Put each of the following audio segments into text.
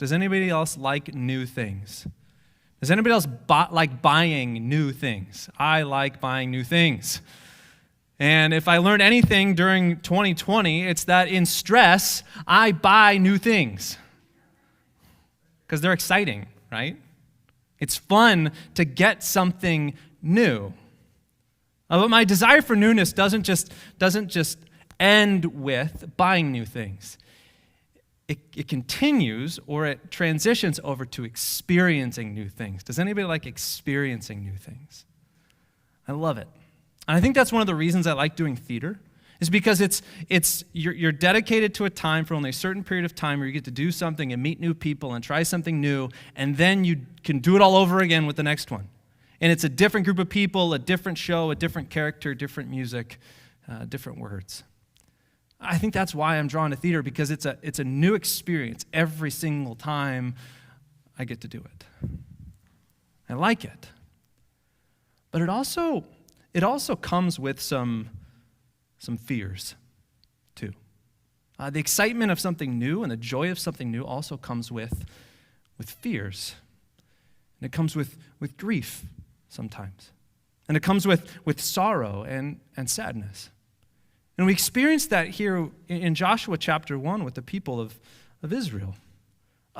Does anybody else like new things? Does anybody else like buying new things? I like buying new things. And if I learned anything during 2020, it's that in stress, I buy new things. Because they're exciting, right? It's fun to get something new. But my desire for newness doesn't just end with buying new things. It continues, or it transitions over to experiencing new things. Does anybody like experiencing new things? I love it. And I think that's one of the reasons I like doing theater, is because you're dedicated to a time for only a certain period of time where you get to do something and meet new people and try something new, and then you can do it all over again with the next one. And it's a different group of people, a different show, a different character, different music, different words. I think that's why I'm drawn to theater, because it's a new experience every single time I get to do it. I like it. But it also comes with some fears, too. The excitement of something new and the joy of something new also comes with fears. And it comes with grief sometimes. And it comes with sorrow and sadness. And we experience that here in Joshua chapter 1 with the people of Israel.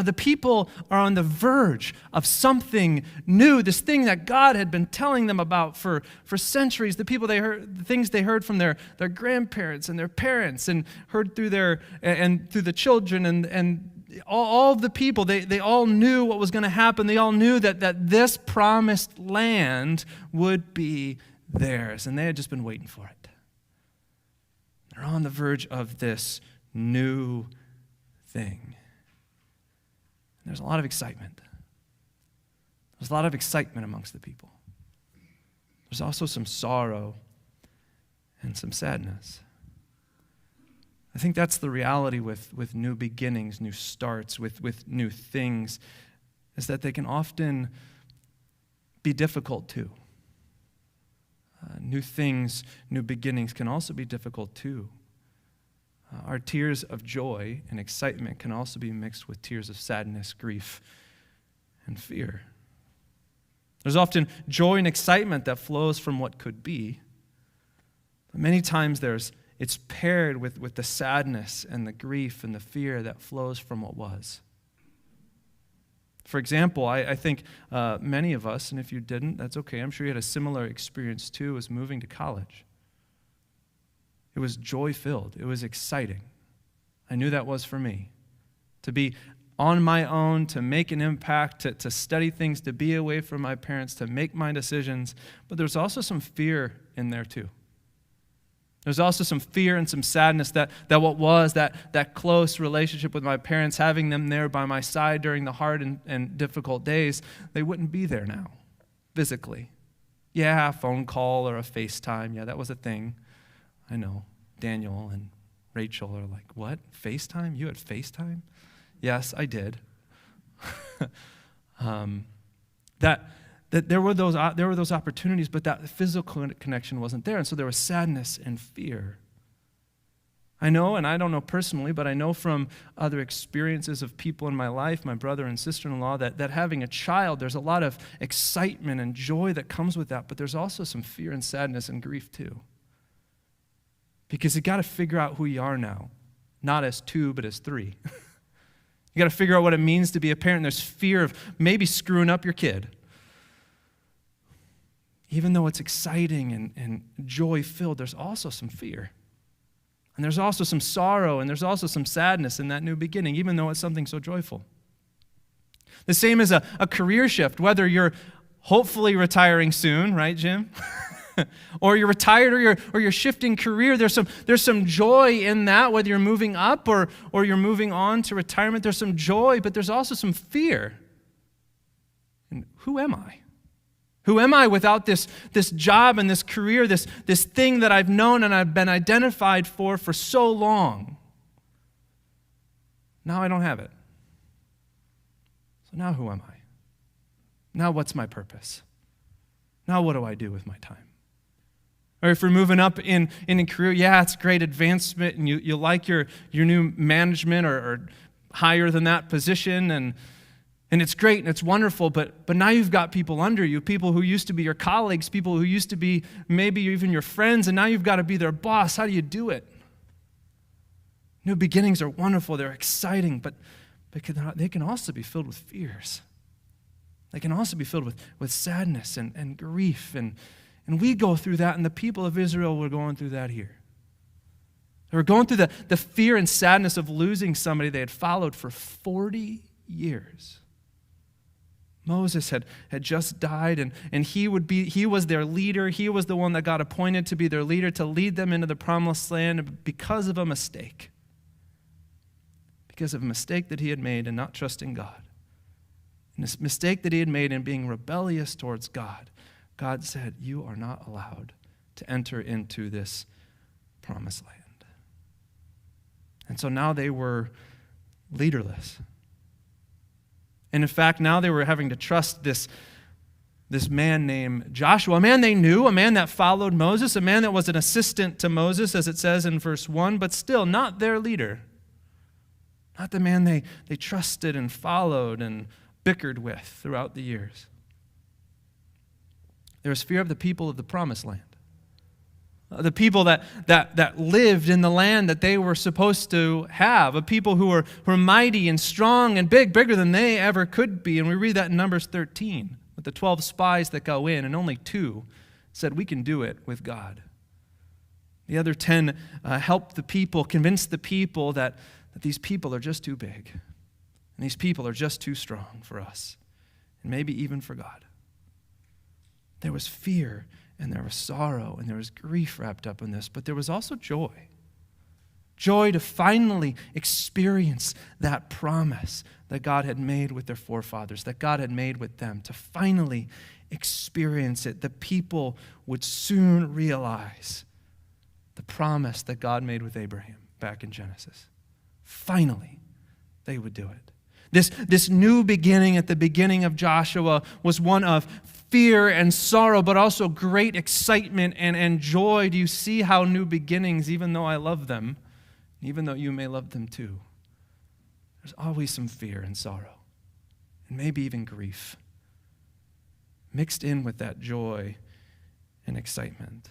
The people are on the verge of something new, this thing that God had been telling them about for centuries. The things they heard from their grandparents and their parents, and heard through the children and all the people. They all knew what was going to happen. They all knew that this promised land would be theirs, and they had just been waiting for it. They're on the verge of this new thing. There's a lot of excitement. There's a lot of excitement amongst the people. There's also some sorrow and some sadness. I think that's the reality with new beginnings, new starts, with new things, is that they can often be difficult too. New things, new beginnings can also be difficult too. Our tears of joy and excitement can also be mixed with tears of sadness, grief, and fear. There's often joy and excitement that flows from what could be, but many times it's paired with the sadness and the grief and the fear that flows from what was. For example, I think many of us, and if you didn't, that's okay. I'm sure you had a similar experience too, as moving to college. It was joy-filled. It was exciting. I knew that was for me. To be on my own, to make an impact, to study things, to be away from my parents, to make my decisions. But there's also some fear in there too. There's also some fear and some sadness that what was that close relationship with my parents, having them there by my side during the hard and difficult days, they wouldn't be there now, physically. Yeah, a phone call or a FaceTime, yeah, that was a thing. I know. Daniel and Rachel are like, what? FaceTime? You had FaceTime? Yes, I did. That there were those opportunities, but that physical connection wasn't there, and so there was sadness and fear. I know, and I don't know personally, but I know from other experiences of people in my life, my brother and sister-in-law, that having a child, there's a lot of excitement and joy that comes with that, but there's also some fear and sadness and grief too. Because you got to figure out who you are now, not as 2, but as 3. You got to figure out what it means to be a parent. There's fear of maybe screwing up your kid. Even though it's exciting and joy-filled, there's also some fear. And there's also some sorrow, and there's also some sadness in that new beginning, even though it's something so joyful. The same as a career shift, whether you're hopefully retiring soon, right, Jim? Or you're retired or you're shifting career. There's some joy in that, whether you're moving up or you're moving on to retirement. There's some joy, but there's also some fear. And who am I? Who am I without this job and this career, this thing that I've known and I've been identified for so long? Now I don't have it. So now who am I? Now what's my purpose? Now what do I do with my time? Or if you're moving up in a career, yeah, it's great advancement and you like your new management or higher than that position, and it's great and it's wonderful, but now you've got people under you, people who used to be your colleagues, people who used to be maybe even your friends, and now you've got to be their boss. How do you do it? New beginnings are wonderful, they're exciting, but they can also be filled with fears. They can also be filled with sadness and grief, and we go through that, and the people of Israel were going through that here. They were going through the fear and sadness of losing somebody they had followed for 40 years. Moses had just died, and he was their leader. He was the one that got appointed to be their leader, to lead them into the promised land because of a mistake. Because of a mistake that he had made in not trusting God. And this mistake that he had made in being rebellious towards God, God said, you are not allowed to enter into this promised land. And so now they were leaderless. And in fact, now they were having to trust this man named Joshua, a man they knew, a man that followed Moses, a man that was an assistant to Moses, as it says in verse 1, but still not their leader. Not the man they trusted and followed and bickered with throughout the years. There was fear of the people of the promised land. The people that lived in the land that they were supposed to have, a people who were mighty and strong and bigger than they ever could be. And we read that in Numbers 13 with the 12 spies that go in, and only 2 said, we can do it with God. The other 10 helped the people, convinced the people that these people are just too big, and these people are just too strong for us, and maybe even for God. There was fear, and there was sorrow, and there was grief wrapped up in this, but there was also joy. Joy to finally experience that promise that God had made with their forefathers, that God had made with them, to finally experience it. The people would soon realize the promise that God made with Abraham back in Genesis. Finally, they would do it. This new beginning at the beginning of Joshua was one of fear and sorrow, but also great excitement and joy. Do you see how new beginnings, even though I love them, even though you may love them too, there's always some fear and sorrow, and maybe even grief, mixed in with that joy and excitement.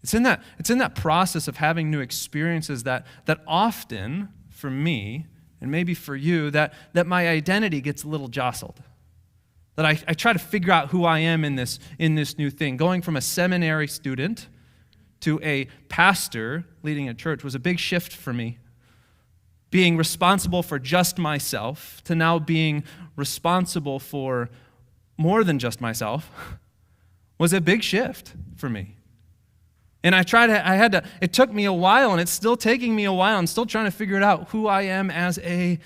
It's in that process of having new experiences that often, for me, and maybe for you, that my identity gets a little jostled. That I try to figure out who I am in this new thing. Going from a seminary student to a pastor leading a church was a big shift for me. Being responsible for just myself to now being responsible for more than just myself was a big shift for me. And it took me a while, and it's still taking me a while. I'm still trying to figure it out who I am as a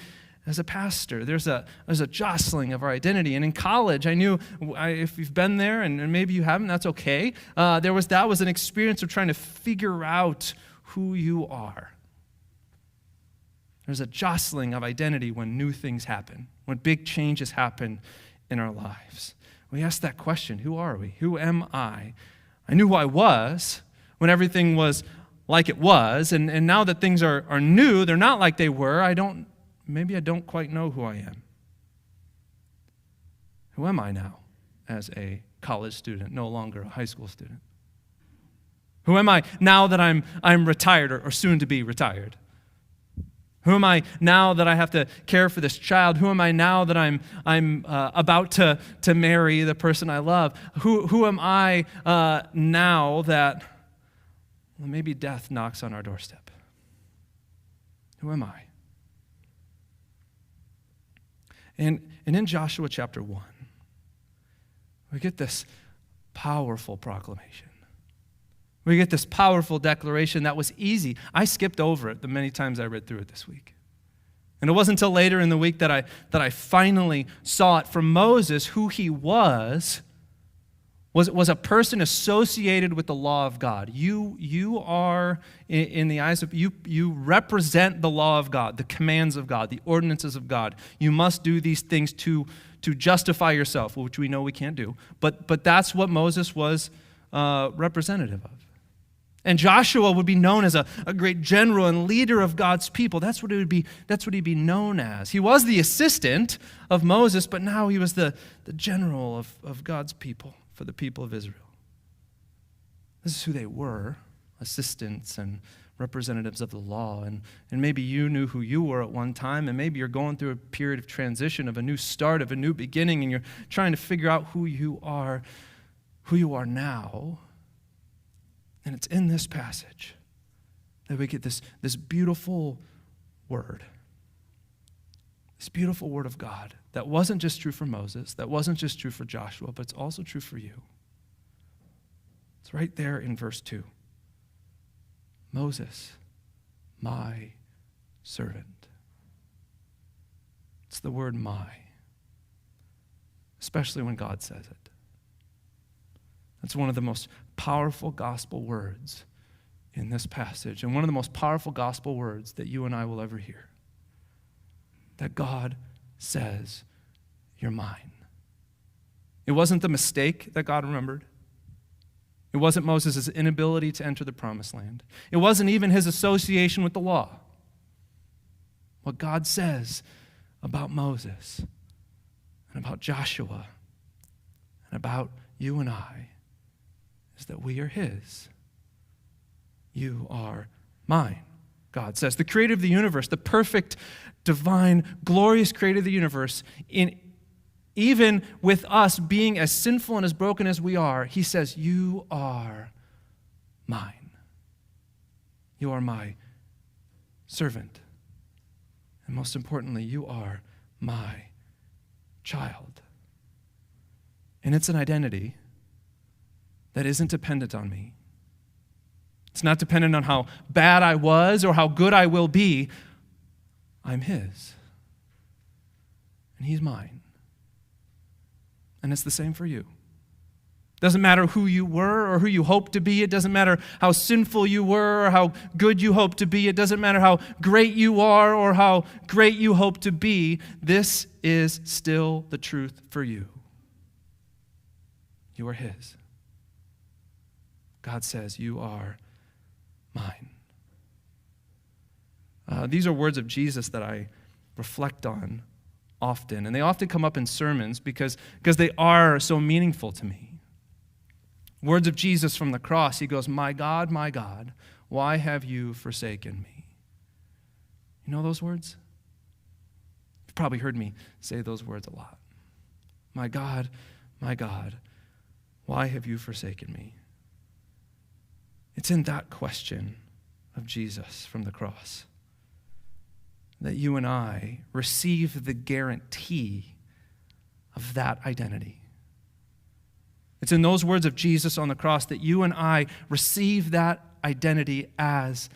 pastor. There's a jostling of our identity. And in college, I knew, if you've been there, and maybe you haven't, that's okay. That was an experience of trying to figure out who you are. There's a jostling of identity when new things happen, when big changes happen in our lives. We ask that question, who are we? Who am I? I knew who I was when everything was like it was, and now that things are new, they're not like they were, maybe I don't quite know who I am. Who am I now as a college student, no longer a high school student? Who am I now that I'm retired or soon to be retired? Who am I now that I have to care for this child? Who am I now that I'm about to marry the person I love? Who am I now that maybe death knocks on our doorstep? Who am I? And in Joshua chapter 1, we get this powerful proclamation. We get this powerful declaration that was easy. I skipped over it the many times I read through it this week. And it wasn't until later in the week that I finally saw it from Moses. Who he was a person associated with the law of God. You are, in the eyes of, you represent the law of God, the commands of God, the ordinances of God. You must do these things to justify yourself, which we know we can't do. But that's what Moses was representative of. And Joshua would be known as a great general and leader of God's people. That's what he'd be known as. He was the assistant of Moses, but now he was the general of God's people, for the people of Israel. This is who they were, assistants and representatives of the law. And maybe you knew who you were at one time, and maybe you're going through a period of transition, of a new start, of a new beginning, and you're trying to figure out who you are now. And it's in this passage that we get this beautiful word. This beautiful word of God that wasn't just true for Moses, that wasn't just true for Joshua, but it's also true for you. It's right there in verse 2. Moses, my servant. It's the word my, especially when God says it. That's one of the most powerful gospel words in this passage, and one of the most powerful gospel words that you and I will ever hear. That God says, you're mine. It wasn't the mistake that God remembered. It wasn't Moses' inability to enter the promised land. It wasn't even his association with the law. What God says about Moses and about Joshua and about you and I is that we are his. You are mine, God says. The creator of the universe, the perfect, divine, glorious creator of the universe, even with us being as sinful and as broken as we are, he says, you are mine. You are my servant. And most importantly, you are my child. And it's an identity that isn't dependent on me. It's not dependent on how bad I was or how good I will be. I'm his. And he's mine. And it's the same for you. It doesn't matter who you were or who you hope to be. It doesn't matter how sinful you were or how good you hope to be. It doesn't matter how great you are or how great you hope to be. This is still the truth for you. You are his. God says, you are mine. These are words of Jesus that I reflect on often, and they often come up in sermons because they are so meaningful to me. Words of Jesus from the cross. He goes, my God, why have you forsaken me? You know those words? You've probably heard me say those words a lot. My God, why have you forsaken me? It's in that question of Jesus from the cross that you and I receive the guarantee of that identity. It's in those words of Jesus on the cross that you and I receive that identity as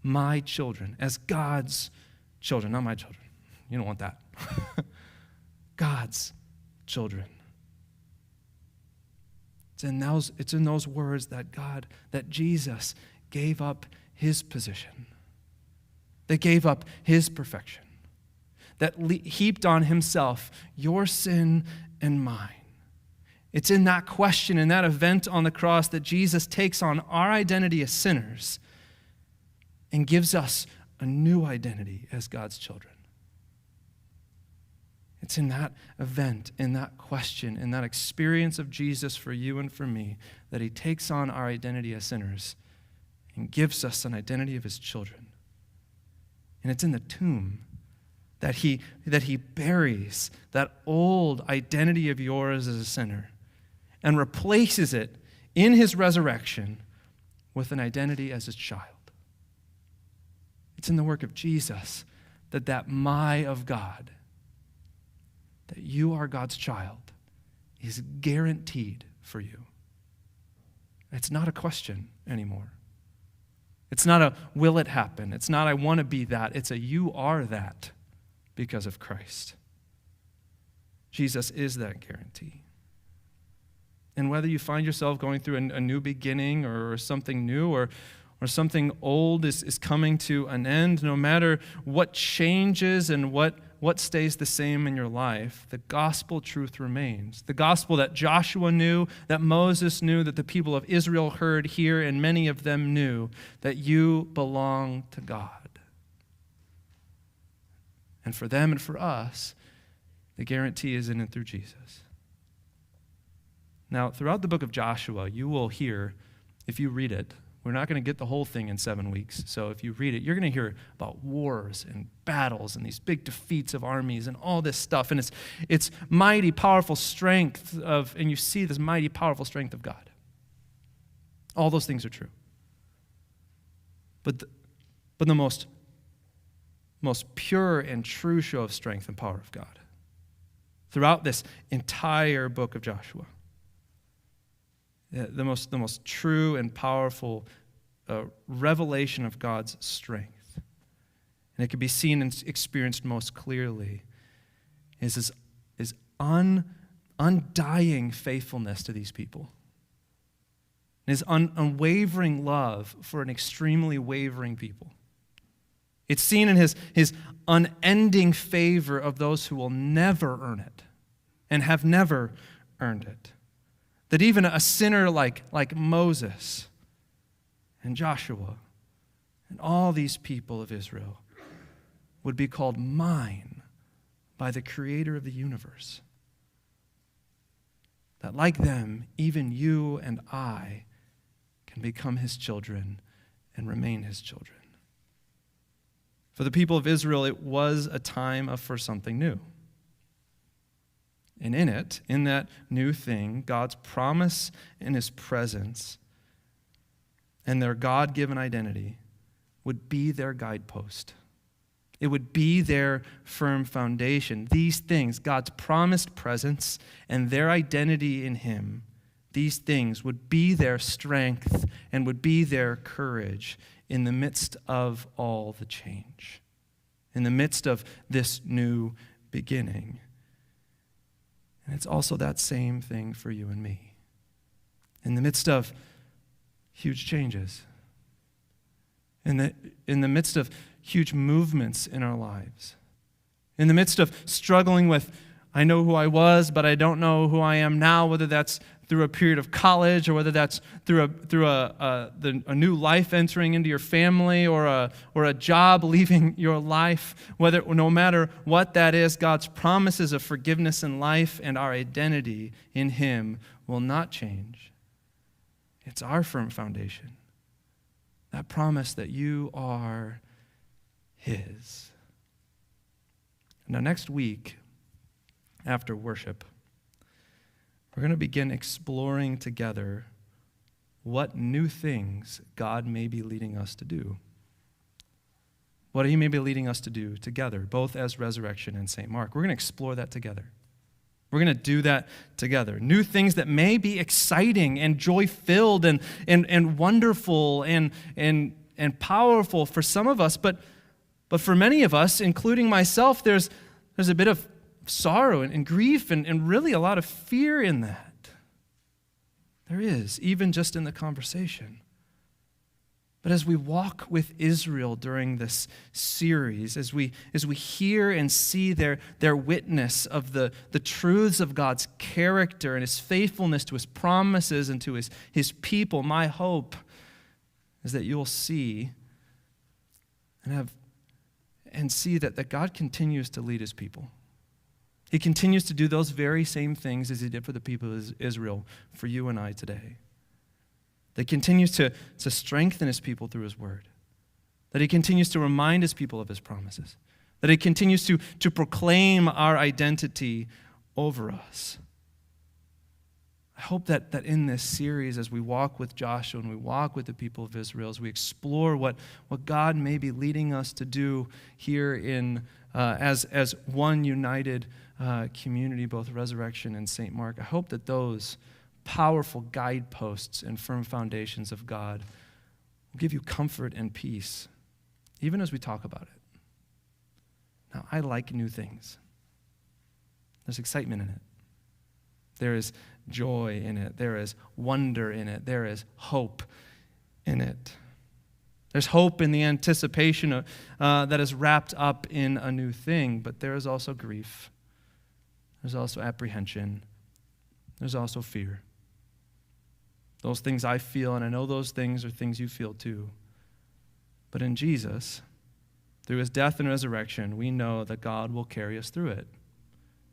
my children, as God's children, not my children. You don't want that. God's children. It's in those words that Jesus gave up his position, that gave up his perfection, that heaped on himself your sin and mine. It's in that question, in that event on the cross, that Jesus takes on our identity as sinners and gives us a new identity as God's children. It's in that event, in that question, in that experience of Jesus for you and for me, that he takes on our identity as sinners and gives us an identity of his children. And it's in the tomb that he buries that old identity of yours as a sinner and replaces it in his resurrection with an identity as his child. It's in the work of Jesus that my of God, that you are God's child, is guaranteed for you. It's not a question anymore. It's not a will it happen. It's not I want to be that. It's a you are that because of Christ. Jesus is that guarantee. And whether you find yourself going through a new beginning or something new or something old is coming to an end, no matter what changes and what what stays the same in your life, the gospel truth remains. The gospel that Joshua knew, that Moses knew, that the people of Israel heard here, and many of them knew, that you belong to God. And for them and for us, the guarantee is in and through Jesus. Now, throughout the book of Joshua, you will hear, if you read it, we're not going to get the whole thing in 7 weeks, so if you read it, you're going to hear about wars and battles and these big defeats of armies and all this stuff, and it's mighty, powerful strength and you see this mighty, powerful strength of God. All those things are true. But the most pure and true show of strength and power of God throughout this entire book of Joshua, the most true and powerful revelation of God's strength, and it can be seen and experienced most clearly, is his undying faithfulness to these people, his unwavering love for an extremely wavering people. It's seen in his unending favor of those who will never earn it and have never earned it. That even a sinner like Moses and Joshua and all these people of Israel would be called mine by the Creator of the universe. That like them, even you and I can become his children and remain his children. For the people of Israel, it was a time for something new. And in that new thing, God's promise and his presence and their God-given identity would be their guidepost. It would be their firm foundation. These things, God's promised presence and their identity in him, these things would be their strength and would be their courage in the midst of all the change, in the midst of this new beginning. And it's also that same thing for you and me. In the midst of huge changes, in the midst of huge movements in our lives, in the midst of struggling with, I know who I was, but I don't know who I am now, whether that's through a period of college or whether that's through a new life entering into your family or a job leaving your life, no matter what that is, God's promises of forgiveness and life and our identity in him will not change. It's our firm foundation. That promise that you are his. Now next week, after worship, we're going to begin exploring together what new things God may be leading us to do. What he may be leading us to do together, both as Resurrection and St. Mark. We're going to explore that together. We're going to do that together. New things that may be exciting and joy-filled and wonderful and powerful for some of us, but for many of us, including myself, there's a bit of sorrow and grief and really a lot of fear in that. There is, even just in the conversation. But as we walk with Israel during this series, as we hear and see their witness of the truths of God's character and his faithfulness to his promises and to his people, my hope is that you'll see and see that God continues to lead his people. He continues to do those very same things as he did for the people of Israel, for you and I today. That he continues to strengthen his people through his word. That he continues to remind his people of his promises. That he continues to proclaim our identity over us. I hope that in this series, as we walk with Joshua and we walk with the people of Israel, as we explore what God may be leading us to do here as one united community, both Resurrection and St. Mark, I hope that those powerful guideposts and firm foundations of God will give you comfort and peace, even as we talk about it. Now, I like new things. There's excitement in it. There is joy in it. There is wonder in it. There is hope in it. There's hope in the anticipation that is wrapped up in a new thing, but there is also grief. There's also apprehension. There's also fear. Those things I feel, and I know those things are things you feel too. But in Jesus, through his death and resurrection, we know that God will carry us through it.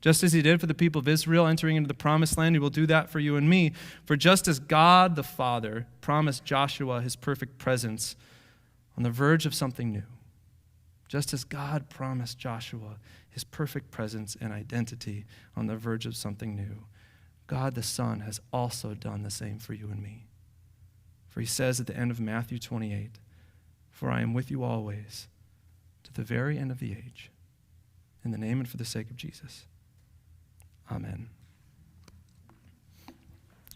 Just as he did for the people of Israel entering into the promised land, he will do that for you and me. For just as God the Father promised Joshua his perfect presence on the verge of something new, just as God promised Joshua his perfect presence and identity on the verge of something new, God the Son has also done the same for you and me. For he says at the end of Matthew 28, "For I am with you always, to the very end of the age." In the name and for the sake of Jesus. Amen.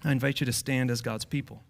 I invite you to stand as God's people.